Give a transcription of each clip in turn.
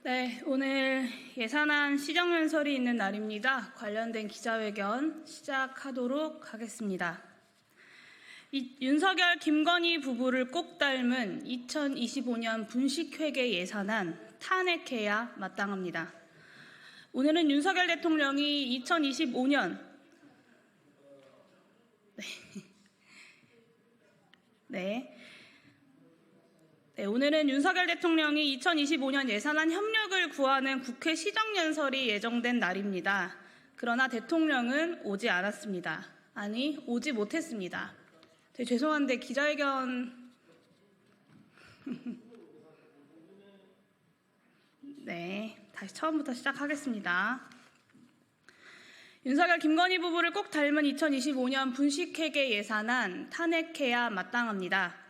네, 오늘 예산안 시정연설이 있는 날입니다. 관련된 기자회견 시작하도록 하겠습니다. 윤석열, 김건희 부부를 꼭 닮은 2025년 분식회계 예산안 탄핵해야 마땅합니다. 오늘은 윤석열 대통령이 2025년 오늘은 윤석열 대통령이 2025년 예산안 협력을 구하는 국회 시정연설이 예정된 날입니다. 그러나 대통령은 오지 않았습니다. 아니, 오지 못했습니다. 되게 죄송한데 기자회견 다시 처음부터 시작하겠습니다. 윤석열, 김건희 부부를 꼭 닮은 2025년 분식회계 예산안 탄핵해야 마땅합니다.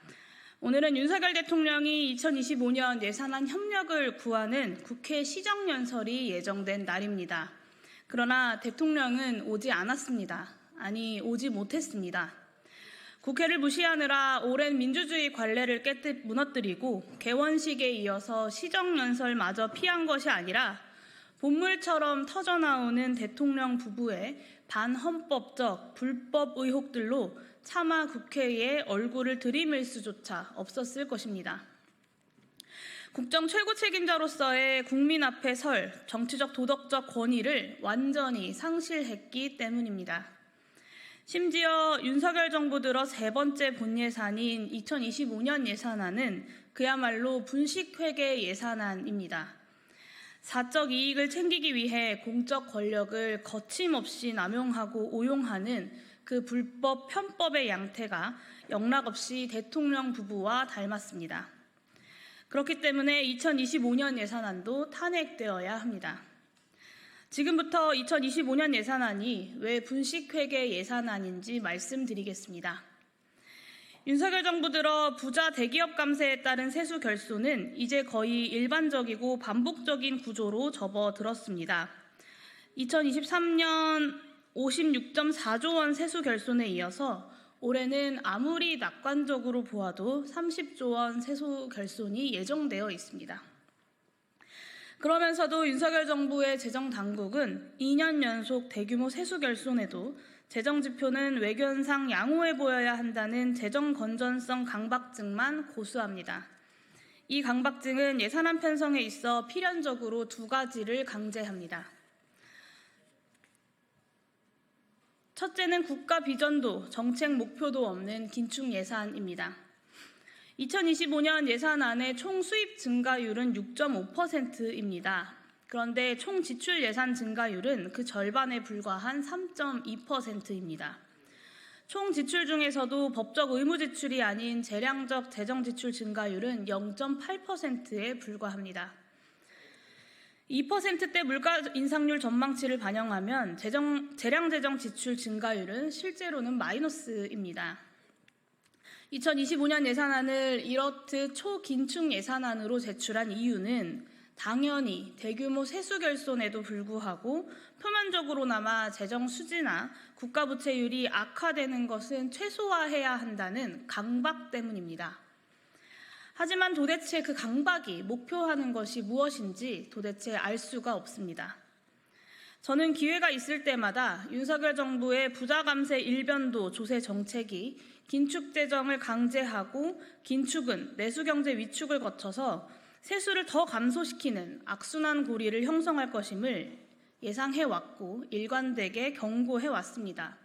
오늘은 윤석열 대통령이 2025년 예산안 협력을 구하는 국회 시정연설이 예정된 날입니다. 그러나 대통령은 오지 않았습니다. 아니, 오지 못했습니다. 국회를 무시하느라 오랜 민주주의 관례를 무너뜨리고 개원식에 이어서 시정연설마저 피한 것이 아니라 본물처럼 터져나오는 대통령 부부의 반헌법적 불법 의혹들로 차마 국회에 얼굴을 들이밀 수조차 없었을 것입니다. 국정 최고 책임자로서의 국민 앞에 설 정치적 도덕적 권위를 완전히 상실했기 때문입니다. 심지어 윤석열 정부 들어 세 번째 본예산인 2025년 예산안은 그야말로 분식회계 예산안입니다. 사적 이익을 챙기기 위해 공적 권력을 거침없이 남용하고 오용하는 그 불법 편법의 양태가 영락없이 대통령 부부와 닮았습니다. 그렇기 때문에 2025년 예산안도 탄핵되어야 합니다. 지금부터 2025년 예산안이 왜 분식회계 예산안인지 말씀드리겠습니다. 윤석열 정부 들어 부자 대기업 감세에 따른 세수 결손은 이제 거의 일반적이고 반복적인 구조로 접어들었습니다. 2023년 56.4조 원 세수 결손에 이어서 올해는 아무리 낙관적으로 보아도 30조 원 세수 결손이 예정되어 있습니다. 그러면서도 윤석열 정부의 재정당국은 2년 연속 대규모 세수 결손에도 재정지표는 외견상 양호해 보여야 한다는 재정건전성 강박증만 고수합니다. 이 강박증은 예산안 편성에 있어 필연적으로 두 가지를 강제합니다. 첫째는 국가 비전도 정책 목표도 없는 긴축 예산입니다. 2025년 예산안의 총 수입 증가율은 6.5%입니다. 그런데 총 지출 예산 증가율은 그 절반에 불과한 3.2%입니다. 총 지출 중에서도 법적 의무 지출이 아닌 재량적 재정 지출 증가율은 0.8%에 불과합니다. 2%대 물가 인상률 전망치를 반영하면 재량 재정 지출 증가율은 실제로는 마이너스입니다. 2025년 예산안을 이렇듯 초긴축 예산안으로 제출한 이유는 당연히 대규모 세수 결손에도 불구하고 표면적으로나마 재정 수지나 국가 부채율이 악화되는 것은 최소화해야 한다는 강박 때문입니다. 하지만 도대체 그 강박이 목표하는 것이 무엇인지 도대체 알 수가 없습니다. 저는 기회가 있을 때마다 윤석열 정부의 부자 감세 일변도 조세 정책이 긴축 재정을 강제하고 긴축은 내수 경제 위축을 거쳐서 세수를 더 감소시키는 악순환 고리를 형성할 것임을 예상해왔고 일관되게 경고해왔습니다.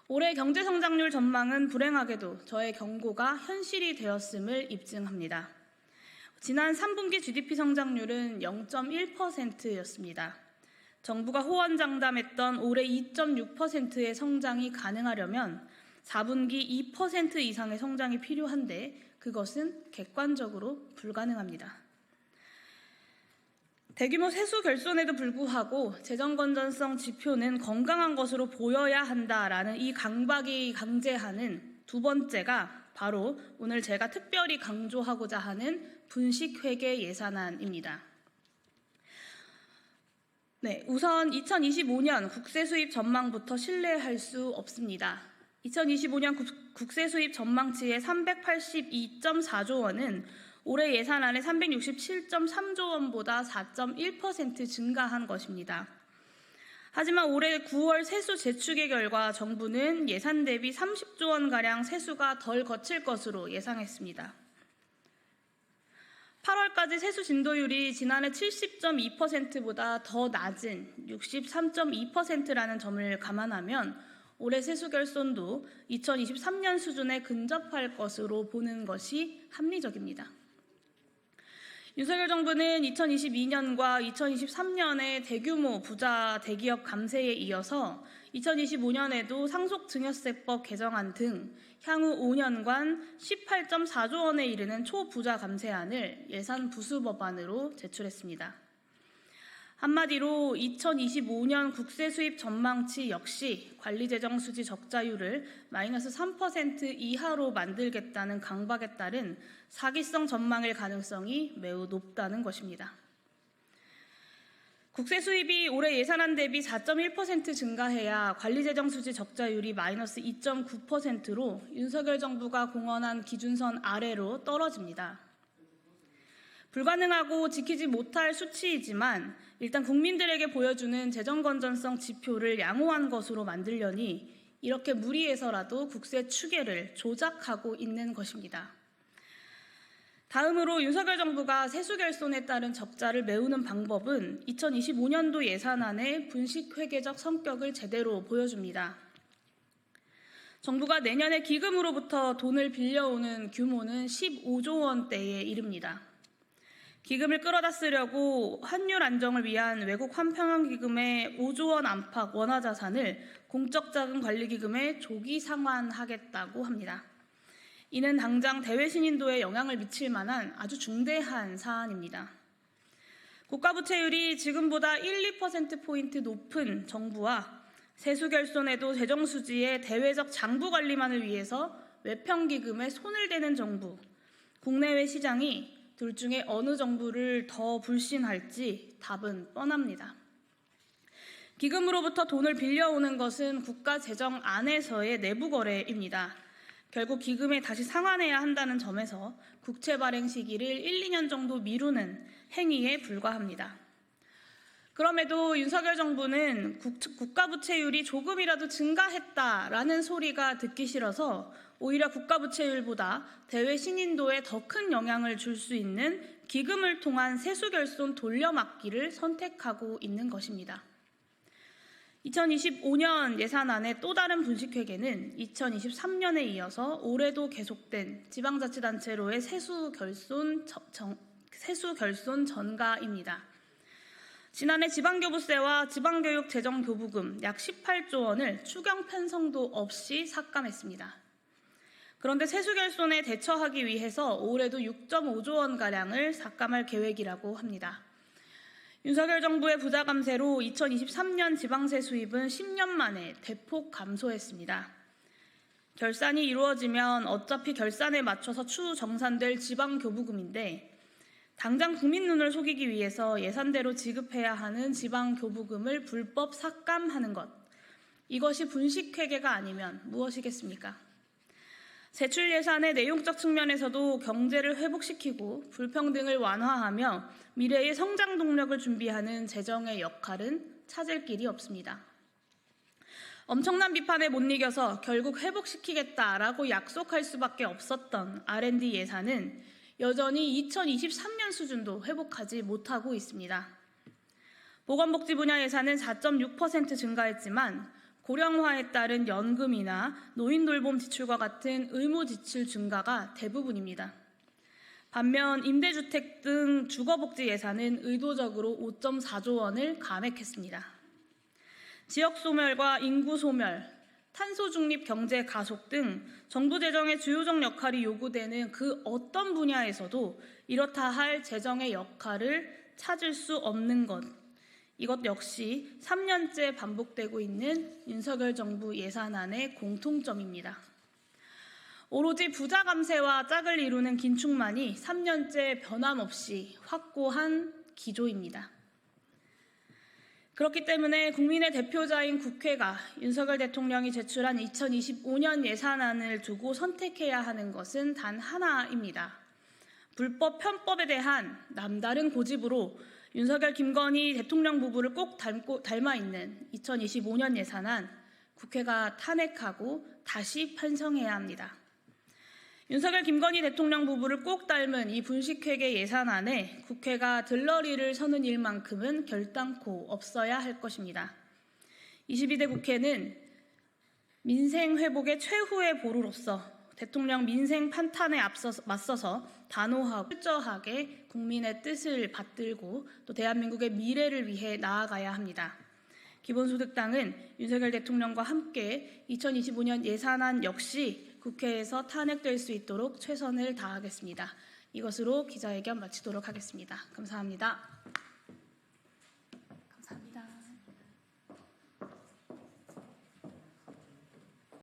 올해 경제성장률 전망은 불행하게도 저의 경고가 현실이 되었음을 입증합니다. 지난 3분기 GDP 성장률은 0.1%였습니다. 정부가 호언장담했던 올해 2.6%의 성장이 가능하려면 4분기 2% 이상의 성장이 필요한데 그것은 객관적으로 불가능합니다. 대규모 세수 결손에도 불구하고 재정건전성 지표는 건강한 것으로 보여야 한다라는 이 강박이 강제하는 두 번째가 바로 오늘 제가 특별히 강조하고자 하는 분식회계 예산안입니다. 우선 2025년 국세 수입 전망부터 신뢰할 수 없습니다. 2025년 국세 수입 전망치의 382.4조 원은 올해 예산안에 367.3조 원보다 4.1% 증가한 것입니다. 하지만 올해 9월 세수 재추계 결과 정부는 예산 대비 30조 원가량 세수가 덜 거칠 것으로 예상했습니다. 8월까지 세수 진도율이 지난해 70.2%보다 더 낮은 63.2%라는 점을 감안하면 올해 세수 결손도 2023년 수준에 근접할 것으로 보는 것이 합리적입니다. 윤석열 정부는 2022년과 2023년의 대규모 부자 대기업 감세에 이어서 2025년에도 상속증여세법 개정안 등 향후 5년간 18.4조 원에 이르는 초부자 감세안을 예산 부수 법안으로 제출했습니다. 한마디로 2025년 국세 수입 전망치 역시 관리재정수지 적자율을 마이너스 3% 이하로 만들겠다는 강박에 따른 사기성 전망일 가능성이 매우 높다는 것입니다. 국세 수입이 올해 예산안 대비 4.1% 증가해야 관리재정수지 적자율이 마이너스 2.9%로 윤석열 정부가 공언한 기준선 아래로 떨어집니다. 불가능하고 지키지 못할 수치이지만 일단 국민들에게 보여주는 재정건전성 지표를 양호한 것으로 만들려니 이렇게 무리해서라도 국세 추계를 조작하고 있는 것입니다. 다음으로 윤석열 정부가 세수 결손에 따른 적자를 메우는 방법은 2025년도 예산안의 분식회계적 성격을 제대로 보여줍니다. 정부가 내년에 기금으로부터 돈을 빌려오는 규모는 15조 원대에 이릅니다. 기금을 끌어다 쓰려고 환율 안정을 위한 외국 환평기금의 5조 원 안팎 원화 자산을 공적자금관리기금에 조기 상환하겠다고 합니다. 이는 당장 대외 신인도에 영향을 미칠 만한 아주 중대한 사안입니다. 국가부채율이 지금보다 1, 2%포인트 높은 정부와 세수 결손에도 재정수지의 대외적 장부 관리만을 위해서 외평기금에 손을 대는 정부, 국내외 시장이 둘 중에 어느 정부를 더 불신할지 답은 뻔합니다. 기금으로부터 돈을 빌려오는 것은 국가 재정 안에서의 내부 거래입니다. 결국 기금에 다시 상환해야 한다는 점에서 국채 발행 시기를 1, 2년 정도 미루는 행위에 불과합니다. 그럼에도 윤석열 정부는 국가부채율이 조금이라도 증가했다라는 소리가 듣기 싫어서 오히려 국가부채율보다 대외 신인도에 더 큰 영향을 줄 수 있는 기금을 통한 세수 결손 돌려막기를 선택하고 있는 것입니다. 2025년 예산안의 또 다른 분식회계는 2023년에 이어서 올해도 계속된 지방자치단체로의 세수 결손 전가입니다. 지난해 지방교부세와 지방교육재정교부금 약 18조 원을 추경 편성도 없이 삭감했습니다. 그런데 세수 결손에 대처하기 위해서 올해도 6.5조 원가량을 삭감할 계획이라고 합니다. 윤석열 정부의 부자 감세로 2023년 지방세 수입은 10년 만에 대폭 감소했습니다. 결산이 이루어지면 어차피 결산에 맞춰서 추후 정산될 지방교부금인데 당장 국민 눈을 속이기 위해서 예산대로 지급해야 하는 지방교부금을 불법 삭감하는 것. 이것이 분식회계가 아니면 무엇이겠습니까? 세출 예산의 내용적 측면에서도 경제를 회복시키고 불평등을 완화하며 미래의 성장 동력을 준비하는 재정의 역할은 찾을 길이 없습니다. 엄청난 비판에 못 이겨서 결국 회복시키겠다라고 약속할 수밖에 없었던 R&D 예산은 여전히 2023년 수준도 회복하지 못하고 있습니다. 보건복지 분야 예산은 4.6% 증가했지만 고령화에 따른 연금이나 노인 돌봄 지출과 같은 의무 지출 증가가 대부분입니다. 반면 임대주택 등 주거복지 예산은 의도적으로 5.4조 원을 감액했습니다. 지역 소멸과 인구 소멸, 탄소 중립 경제 가속 등 정부 재정의 주요적 역할이 요구되는 그 어떤 분야에서도 이렇다 할 재정의 역할을 찾을 수 없는 것. 이것 역시 3년째 반복되고 있는 윤석열 정부 예산안의 공통점입니다. 오로지 부자 감세와 짝을 이루는 긴축만이 3년째 변함없이 확고한 기조입니다. 그렇기 때문에 국민의 대표자인 국회가 윤석열 대통령이 제출한 2025년 예산안을 두고 선택해야 하는 것은 단 하나입니다. 불법 편법에 대한 남다른 고집으로 윤석열, 김건희 대통령 부부를 꼭 닮아 있는 2025년 예산안 국회가 탄핵하고 다시 편성해야 합니다. 윤석열, 김건희 대통령 부부를 꼭 닮은 이 분식회계 예산안에 국회가 들러리를 서는 일만큼은 결단코 없어야 할 것입니다. 22대 국회는 민생 회복의 최후의 보루로서 대통령 민생 판탄에 맞서서 단호하고 철저하게 국민의 뜻을 받들고 또 대한민국의 미래를 위해 나아가야 합니다. 기본소득당은 윤석열 대통령과 함께 2025년 예산안 역시 국회에서 탄핵될 수 있도록 최선을 다하겠습니다. 이것으로 기자회견 마치도록 하겠습니다. 감사합니다.